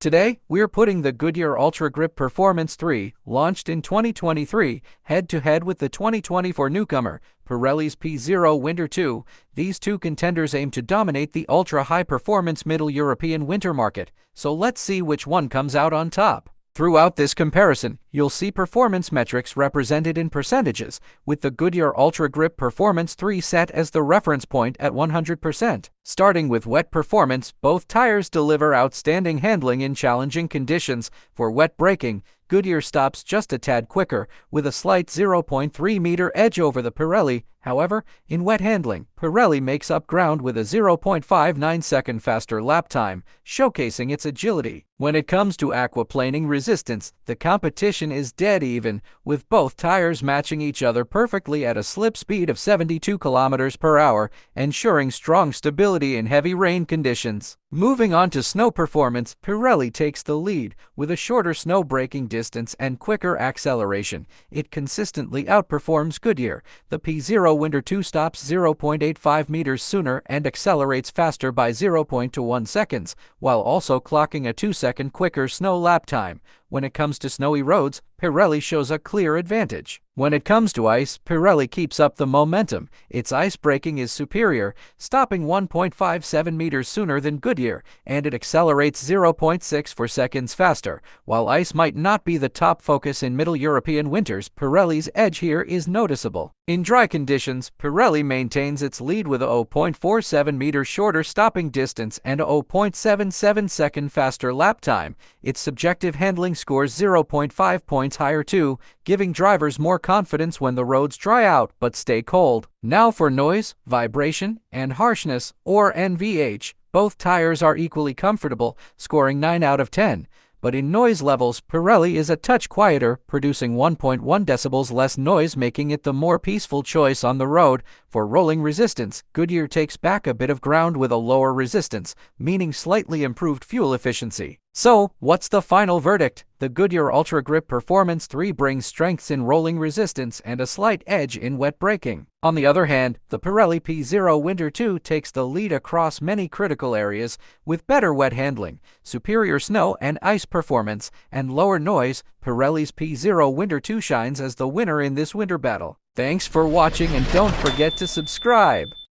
Today, we're putting the Goodyear UltraGrip Performance 3, launched in 2023, head-to-head with the 2024 newcomer, Pirelli's P Zero Winter 2. These two contenders aim to dominate the ultra-high-performance Middle European winter market, so let's see which one comes out on top. Throughout this comparison, you'll see performance metrics represented in percentages, with the Goodyear UltraGrip Performance 3 set as the reference point at 100%. Starting with wet performance, both tires deliver outstanding handling in challenging conditions. For wet braking, Goodyear stops just a tad quicker, with a slight 0.3 meter edge over the Pirelli. However, in wet handling, Pirelli makes up ground with a 0.59 second faster lap time, showcasing its agility. When it comes to aquaplaning resistance, the competition is dead even, with both tires matching each other perfectly at a slip speed of 72 km/h, ensuring strong stability in heavy rain conditions. Moving on to snow performance, Pirelli takes the lead. With a shorter snow braking distance and quicker acceleration, it consistently outperforms Goodyear. The P Zero Winter 2 stops 0.85 meters sooner and accelerates faster by 0.21 seconds, while also clocking a 2-second quicker snow lap time. When it comes to snowy roads, Pirelli shows a clear advantage. When it comes to ice, Pirelli keeps up the momentum. Its ice braking is superior, stopping 1.57 meters sooner than Goodyear, and it accelerates 0.64 seconds faster. While ice might not be the top focus in Middle European winters, Pirelli's edge here is noticeable. In dry conditions, Pirelli maintains its lead with a 0.47 meters shorter stopping distance and a 0.77 second faster lap time. Its subjective handling scores 0.5 points higher too, giving drivers more confidence when the roads dry out but stay cold. Now for noise, vibration, and harshness, or NVH. Both tires are equally comfortable, scoring 9 out of 10. But in noise levels, Pirelli is a touch quieter, producing 1.1 decibels less noise, making it the more peaceful choice on the road. For rolling resistance, Goodyear takes back a bit of ground with a lower resistance, meaning slightly improved fuel efficiency. So, what's the final verdict? The Goodyear UltraGrip Performance 3 brings strengths in rolling resistance and a slight edge in wet braking. On the other hand, the Pirelli P Zero Winter 2 takes the lead across many critical areas, with better wet handling, superior snow and ice performance, and lower noise. Pirelli's P Zero Winter 2 shines as the winner in this winter battle. Thanks for watching, and don't forget to subscribe.